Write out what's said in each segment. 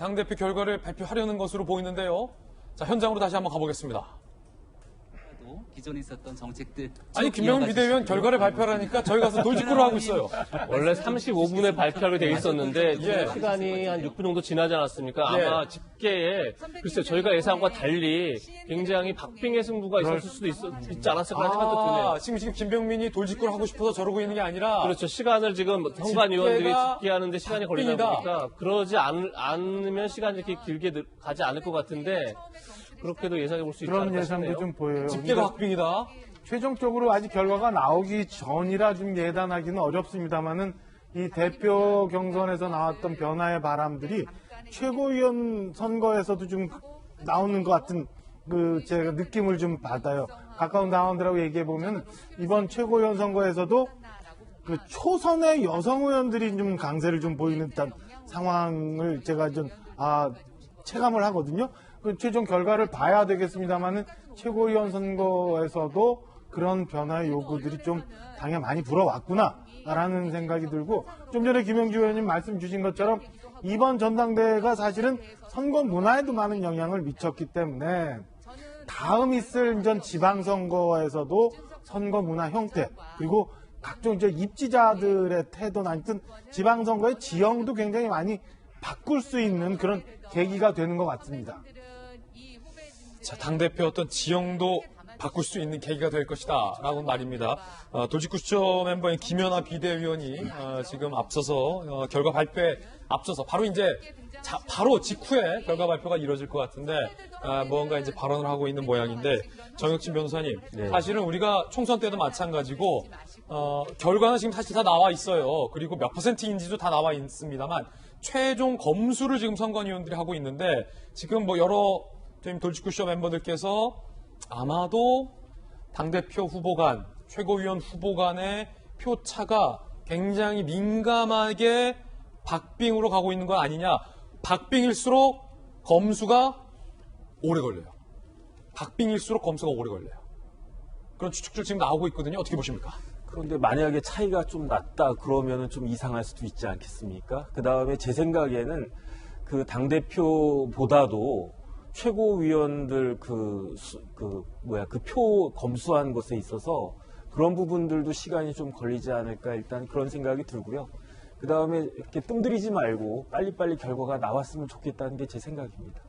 당대표 결과를 발표하려는 것으로 보이는데요. 자, 현장으로 다시 한번 가보겠습니다. 기존에 있었던 정책들. 아니, 김병민 비대위원 결과를 발표하라니까 저희 가서 돌직구를 하고 있어요. 원래 35분에 발표하게 돼 있었는데 시간이 한 6분 정도 지나지 않았습니까? 아마 집계에 글쎄요, 저희가 예상과 달리 굉장히 박빙의 승부가 있었을 수도 있지 않았을까 하는 생각도 드네요. 지금 김병민이 돌직구를 하고 싶어서 저러고 있는 게 아니라 그렇죠. 시간을 지금 선관위원들이 집계가 집계하는데 시간이 걸리다 박빙이다. 보니까 그러지 않으면 시간이 이렇게 길게 가지 않을 것 같은데 그렇게도 예상해 볼 수 있지 그런 않을까 예상도 싶네요. 좀 보여요. 집계가 박빙이다. 최종적으로 아직 결과가 나오기 전이라 좀 예단하기는 어렵습니다만은 이 대표 경선에서 나왔던 변화의 바람들이 최고위원 선거에서도 좀 나오는 것 같은 제가 느낌을 좀 받아요. 가까운 당원들하고 얘기해 보면 이번 최고위원 선거에서도 그 초선의 여성 의원들이 좀 강세를 좀 보이는 듯한 상황을 제가 좀 체감을 하거든요. 그 최종 결과를 봐야 되겠습니다만은 최고위원 선거에서도 그런 변화의 요구들이 좀 당연히 많이 불어왔구나라는 생각이 들고 좀 전에 김영주 의원님 말씀 주신 것처럼 이번 전당대회가 사실은 선거 문화에도 많은 영향을 미쳤기 때문에 다음 있을 이전 지방선거에서도 선거 문화 형태 그리고 각종 이제 입지자들의 태도나 하여튼 지방선거의 지형도 굉장히 많이 바꿀 수 있는 그런 계기가 되는 것 같습니다. 자, 당대표 어떤 지형도 바꿀 수 있는 계기가 될 것이다 라고 말입니다. 돌직구 수첩 멤버인 김연아 비대위원이 지금 앞서서 결과 발표에 앞서서 바로 이제 바로 직후에 결과 발표가 이루어질 것 같은데 뭔가 이제 발언을 하고 있는 모양인데 정혁진 변호사님 사실은 우리가 총선 때도 마찬가지고 결과는 지금 사실 다 나와 있어요. 그리고 몇 %인지도 다 나와 있습니다만 최종 검수를 지금 선관위원들이 하고 있는데 지금 뭐 여러 돌직구쇼 멤버들께서 아마도 당대표 후보 간, 최고위원 후보 간의 표차가 굉장히 민감하게 박빙으로 가고 있는 건 아니냐. 박빙일수록 검수가 오래 걸려요. 박빙일수록 검수가 오래 걸려요. 그런 추측들 지금 나오고 있거든요. 어떻게 보십니까? 그런데 만약에 차이가 좀 났다 그러면은 좀 이상할 수도 있지 않겠습니까? 그 다음에 제 생각에는 그 당대표보다도 최고위원들 그 표 검수한 것에 있어서 그런 부분들도 시간이 좀 걸리지 않을까 일단 그런 생각이 들고요. 그 다음에 이렇게 뜸들이지 말고 빨리빨리 결과가 나왔으면 좋겠다는 게 제 생각입니다.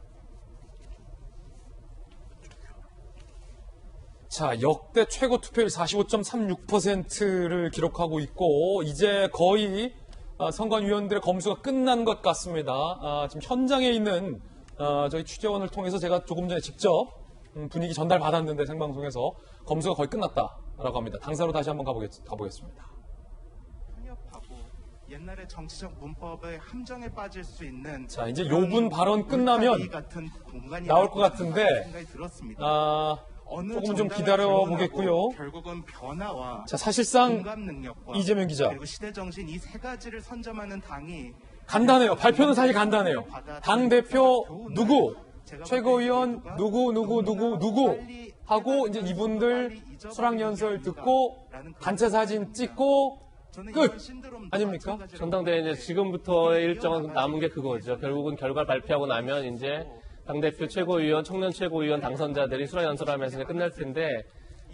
자, 역대 최고 투표율 45.36%를 기록하고 있고 이제 거의 선관위원들의 검수가 끝난 것 같습니다. 지금 현장에 있는 저희 취재원을 통해서 제가 조금 전에 직접 분위기 전달 받았는데 생방송에서 검수가 거의 끝났다라고 합니다. 당사로 다시 한번 가보겠습니다. 편협하고 옛날의 정치적 문법의 함정에 빠질 수 있는 자, 이제 요분 발언 끝나면 나올 것 같은데 조금 좀 기다려 보겠고요. 결국은 변화와 자, 사실상 공감 능력과 이재명 기자 그리고 시대 정신 이 세 가지를 선점하는 당이 간단해요. 발표는 사실 간단해요. 당대표 누구, 최고위원 누구 하고 이제 이분들 수락연설 듣고 단체 사진 찍고 끝! 아닙니까? 전당대회 이제 지금부터의 일정은 남은 게 그거죠. 결국은 결과 발표하고 나면 이제 당대표 최고위원, 청년 최고위원 당선자들이 수락연설하면서 이제 끝날 텐데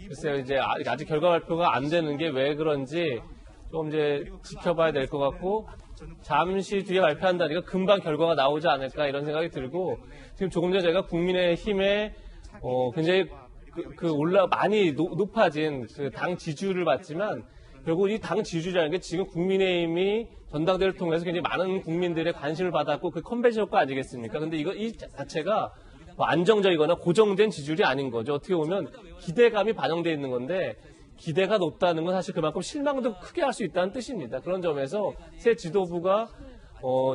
글쎄요, 이제 아직 결과 발표가 안 되는 게 왜 그런지 좀 이제 지켜봐야 될 것 같고 잠시 뒤에 발표한다니까 금방 결과가 나오지 않을까 이런 생각이 들고 지금 조금 전에 제가 국민의힘에 굉장히 많이 높아진 그 당 지지율을 봤지만 결국 이 당 지지율이라는 게 지금 국민의힘이 전당대회를 통해서 굉장히 많은 국민들의 관심을 받았고 그 컨벤션 효과 아니겠습니까? 근데 이 자체가 뭐 안정적이거나 고정된 지지율이 아닌 거죠. 어떻게 보면 기대감이 반영되어 있는 건데 기대가 높다는 건 사실 그만큼 실망도 크게 할 수 있다는 뜻입니다. 그런 점에서 새 지도부가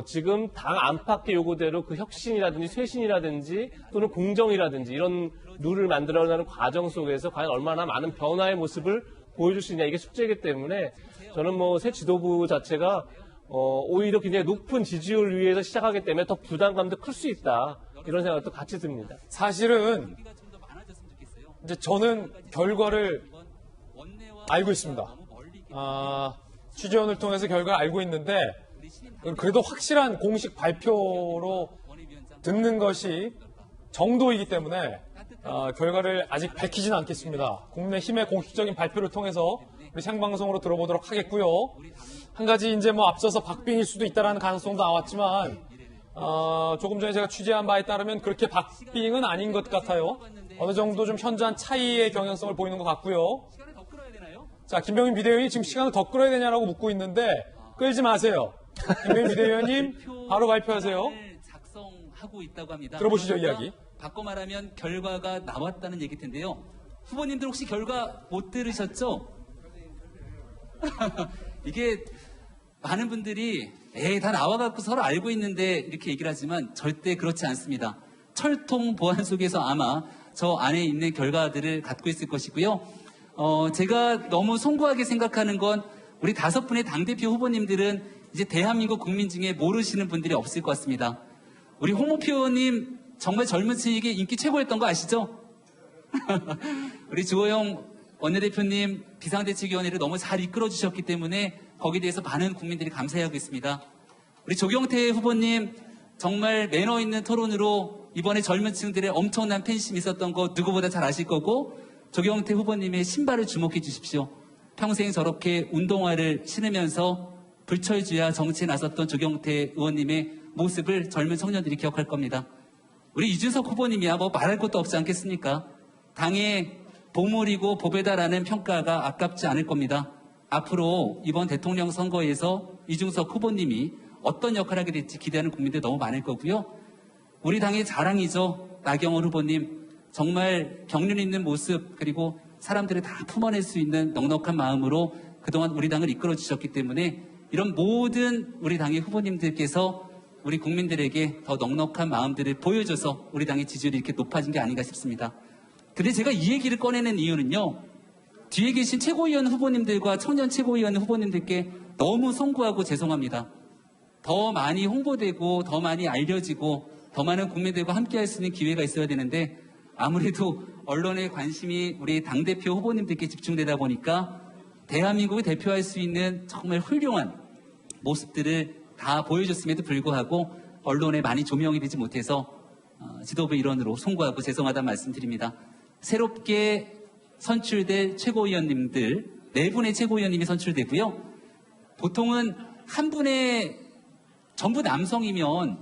지금 당 안팎의 요구대로 그 혁신이라든지 쇄신이라든지 또는 공정이라든지 이런 룰을 만들어가는 과정 속에서 과연 얼마나 많은 변화의 모습을 보여줄 수 있냐 이게 숙제이기 때문에 저는 뭐 새 지도부 자체가 오히려 굉장히 높은 지지율 위에서 시작하기 때문에 더 부담감도 클 수 있다 이런 생각도 같이 듭니다. 사실은 이제 저는 결과를 알고 있습니다. 취재원을 통해서 결과를 알고 있는데 그래도 확실한 공식 발표로 듣는 것이 정도이기 때문에 결과를 아직 밝히진 않겠습니다. 국민의힘의 공식적인 발표를 통해서 우리 생방송으로 들어보도록 하겠고요. 한 가지 이제 뭐 앞서서 박빙일 수도 있다라는 가능성도 나왔지만 조금 전에 제가 취재한 바에 따르면 그렇게 박빙은 아닌 것 같아요. 어느 정도 좀 현저한 차이의 경향성을 보이는 것 같고요. 자, 김병민 비대위원이 지금 시간을 더 끌어야 되냐라고 묻고 있는데 끌지 마세요. 김병민 비대위원님 바로 발표하세요. 작성하고 있다고 합니다. 들어보시죠, 그러니까 이야기. 바꿔 말하면 결과가 나왔다는 얘기 텐데요. 후보님들 혹시 결과 못 들으셨죠? 이게 많은 분들이 다 나와갖고 서로 알고 있는데 이렇게 얘기를 하지만 절대 그렇지 않습니다. 철통 보안 속에서 아마 저 안에 있는 결과들을 갖고 있을 것이고요. 제가 너무 송구하게 생각하는 건 우리 5분의 당대표 후보님들은 이제 대한민국 국민 중에 모르시는 분들이 없을 것 같습니다. 우리 홍문표 의원님 정말 젊은 층에게 인기 최고였던 거 아시죠? 우리 주호영 원내대표님 비상대책위원회를 너무 잘 이끌어 주셨기 때문에 거기에 대해서 많은 국민들이 감사해하고 있습니다. 우리 조경태 후보님 정말 매너 있는 토론으로 이번에 젊은 층들의 엄청난 팬심이 있었던 거 누구보다 잘 아실 거고 조경태 후보님의 신발을 주목해 주십시오. 평생 저렇게 운동화를 신으면서 불철주야 정치에 나섰던 조경태 의원님의 모습을 젊은 청년들이 기억할 겁니다. 우리 이준석 후보님이야 뭐 말할 것도 없지 않겠습니까? 당의 보물이고 보배다라는 평가가 아깝지 않을 겁니다. 앞으로 이번 대통령 선거에서 이준석 후보님이 어떤 역할을 하게 될지 기대하는 국민들 너무 많을 거고요. 우리 당의 자랑이죠. 나경원 후보님 정말 경륜 있는 모습 그리고 사람들을 다 품어낼 수 있는 넉넉한 마음으로 그동안 우리 당을 이끌어 주셨기 때문에 이런 모든 우리 당의 후보님들께서 우리 국민들에게 더 넉넉한 마음들을 보여줘서 우리 당의 지지율이 이렇게 높아진 게 아닌가 싶습니다. 근데 제가 이 얘기를 꺼내는 이유는요. 뒤에 계신 최고위원 후보님들과 청년 최고위원 후보님들께 너무 송구하고 죄송합니다. 더 많이 홍보되고 더 많이 알려지고 더 많은 국민들과 함께할 수 있는 기회가 있어야 되는데 아무래도 언론의 관심이 우리 당대표 후보님들께 집중되다 보니까 대한민국을 대표할 수 있는 정말 훌륭한 모습들을 다 보여줬음에도 불구하고 언론에 많이 조명이 되지 못해서 지도부 일원으로 송구하고 죄송하다는 말씀드립니다. 새롭게 선출될 최고위원님들 4분의 최고위원님이 선출되고요. 보통은 한 분의 전부 남성이면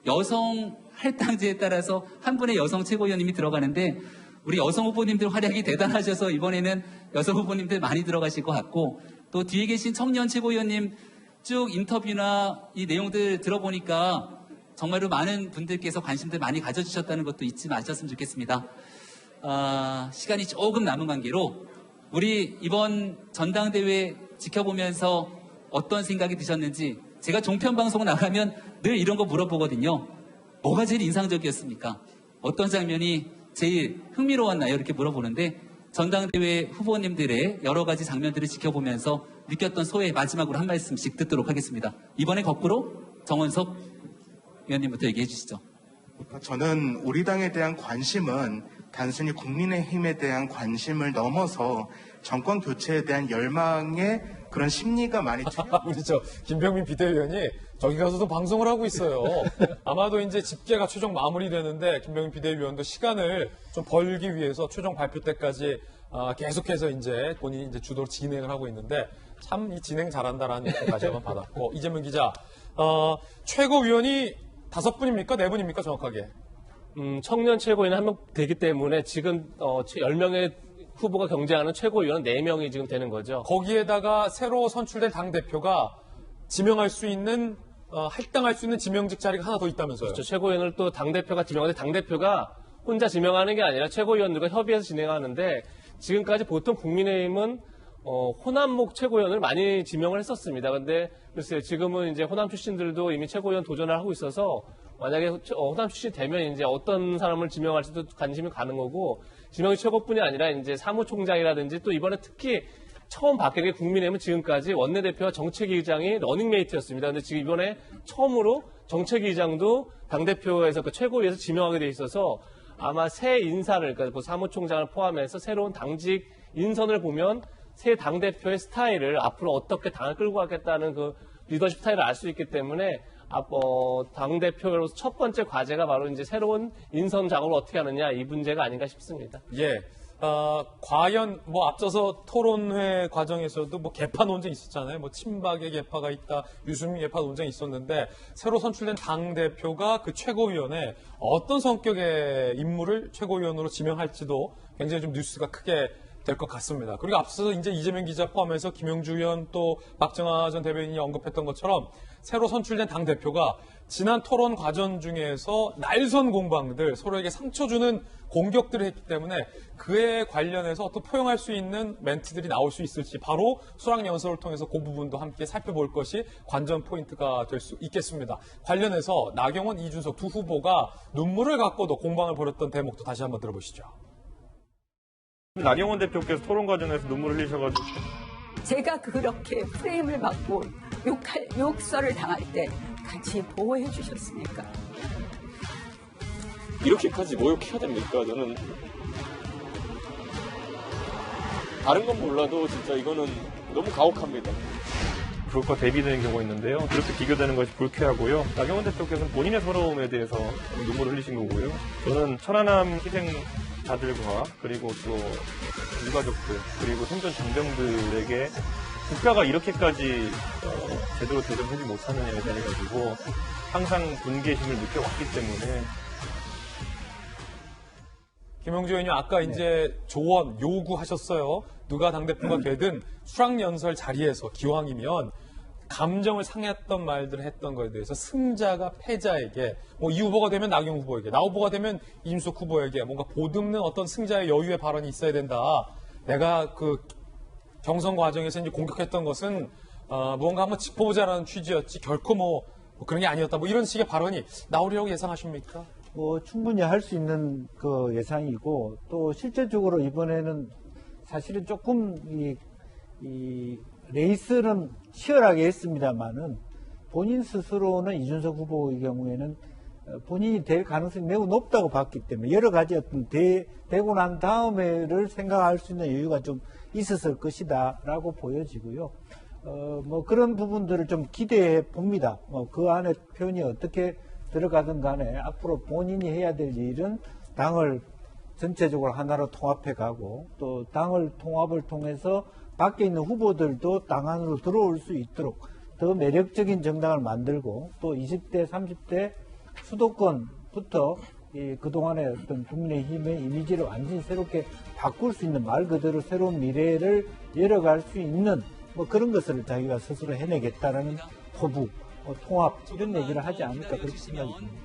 여성 할당제에 따라서 한 분의 여성 최고위원님이 들어가는데 우리 여성 후보님들 활약이 대단하셔서 이번에는 여성 후보님들 많이 들어가실 것 같고 또 뒤에 계신 청년 최고위원님 쭉 인터뷰나 이 내용들 들어보니까 정말로 많은 분들께서 관심들 많이 가져주셨다는 것도 잊지 마셨으면 좋겠습니다. 시간이 조금 남은 관계로 우리 이번 전당대회 지켜보면서 어떤 생각이 드셨는지 제가 종편방송 나가면 늘 이런 거 물어보거든요. 뭐가 제일 인상적이었습니까? 어떤 장면이 제일 흥미로웠나요? 이렇게 물어보는데 전당대회 후보님들의 여러 가지 장면들을 지켜보면서 느꼈던 소회 마지막으로 한 말씀씩 듣도록 하겠습니다. 이번에 거꾸로 정원석 위원님부터 얘기해 주시죠. 저는 우리 당에 대한 관심은 단순히 국민의힘에 대한 관심을 넘어서 정권 교체에 대한 열망의 그런 심리가 많이 우리 김병민 비대위원이 저기 가서도 방송을 하고 있어요. 아마도 이제 집계가 최종 마무리되는데 김병민 비대위원도 시간을 좀 벌기 위해서 최종 발표 때까지 계속해서 이제 본인이 이제 주도로 진행을 하고 있는데 참 이 진행 잘한다라는 느낌까지 한번 받았고 이재명 기자 최고위원이 5분입니까? 4분입니까? 정확하게? 청년 최고위원 1명 되기 때문에 지금 10명의 후보가 경쟁하는 최고위원은 4명이 지금 되는 거죠. 거기에다가 새로 선출된 당대표가 지명할 수 있는 할당할 수 있는 지명직 자리가 하나 더 있다면서요. 그렇죠. 최고위원을 또 당대표가 지명하는데 당대표가 혼자 지명하는 게 아니라 최고위원들과 협의해서 진행하는데 지금까지 보통 국민의힘은 호남목 최고위원을 많이 지명을 했었습니다. 근데 글쎄요, 지금은 이제 호남 출신들도 이미 최고위원 도전을 하고 있어서 만약에 호남 출신이 되면 이제 어떤 사람을 지명할지도 관심이 가는 거고 지명이 최고뿐이 아니라 이제 사무총장이라든지 또 이번에 특히 처음 바뀐 게 국민의힘은 지금까지 원내대표와 정책위의장이 러닝메이트였습니다. 근데 지금 이번에 처음으로 정책위의장도 당대표에서 그 최고위에서 지명하게 돼 있어서 아마 새 인사를, 그러니까 그 사무총장을 포함해서 새로운 당직 인선을 보면 새 당대표의 스타일을 앞으로 어떻게 당을 끌고 가겠다는 그 리더십 스타일을 알 수 있기 때문에 당대표로서 첫 번째 과제가 바로 이제 새로운 인선 작업을 어떻게 하느냐 이 문제가 아닌가 싶습니다. 예. 과연 앞서서 토론회 과정에서도 개파 논쟁이 있었잖아요. 친박의 개파가 있다, 유승민 개파 논쟁이 있었는데 새로 선출된 당 대표가 그 최고위원회 어떤 성격의 인물을 최고위원으로 지명할지도 굉장히 좀 뉴스가 크게 될 것 같습니다. 그리고 앞서서 이제 이재명 기자 포함해서 김용주 의원 또 박정하 전 대변인이 언급했던 것처럼 새로 선출된 당 대표가 지난 토론 과정 중에서 날선 공방들, 서로에게 상처 주는 공격들을 했기 때문에 그에 관련해서 어떤 포용할 수 있는 멘트들이 나올 수 있을지 바로 수락연설을 통해서 그 부분도 함께 살펴볼 것이 관전 포인트가 될 수 있겠습니다. 관련해서 나경원, 이준석 두 후보가 눈물을 갖고도 공방을 벌였던 대목도 다시 한번 들어보시죠. 나경원 대표께서 토론 과정에서 눈물을 흘리셔가지고 제가 그렇게 프레임을 받고 욕설을 당할 때 같이 보호해 주셨으니까. 이렇게까지 모욕해야 됩니까? 저는 다른 건 몰라도 진짜 이거는 너무 가혹합니다. 그것과 대비되는 경우가 있는데요. 이렇게 비교되는 것이 불쾌하고요. 나경원 대표께서는 본인의 서러움에 대해서 눈물을 흘리신 거고요. 저는 천안함 희생자들과 그리고 또 유가족들 그리고 생존 장병들에게 국가가 이렇게까지 제대로 대접하지 못하느냐에 대해 가지고 항상 분개심을 느껴왔기 때문에 김용주 의원님 아까 이제 조언 요구하셨어요. 누가 당대표가 되든 수락연설 자리에서 기왕이면 감정을 상했던 말들을 했던 거에 대해서 승자가 패자에게 이 후보가 되면 나경원 후보에게, 나 후보가 되면 이준석 후보에게 뭔가 보듬는 어떤 승자의 여유의 발언이 있어야 된다. 내가 그 경선 과정에서 이제 공격했던 것은 무언가 한번 짚어보자라는 취지였지 결코 그런 게 아니었다. 이런 식의 발언이 나오리라고 예상하십니까? 충분히 할 수 있는 그 예상이고 또 실제적으로 이번에는 사실은 조금 이 레이스는 치열하게 했습니다만은 본인 스스로는 이준석 후보의 경우에는 본인이 될 가능성이 매우 높다고 봤기 때문에 여러 가지 어떤 되고 난 다음에를 생각할 수 있는 여유가 좀 있었을 것이다라고 보여지고요. 그런 부분들을 좀 기대해 봅니다. 그 안에 표현이 어떻게 들어가든 간에 앞으로 본인이 해야 될 일은 당을 전체적으로 하나로 통합해 가고 또 당을 통합을 통해서 밖에 있는 후보들도 당 안으로 들어올 수 있도록 더 매력적인 정당을 만들고 또 20대, 30대 수도권부터 그동안의 어떤 국민의힘의 이미지를 완전히 새롭게 바꿀 수 있는 말 그대로 새로운 미래를 열어갈 수 있는 그런 것을 자기가 스스로 해내겠다라는 포부, 통합 이런 얘기를 하지 않을까 그렇게 생각이 듭니다.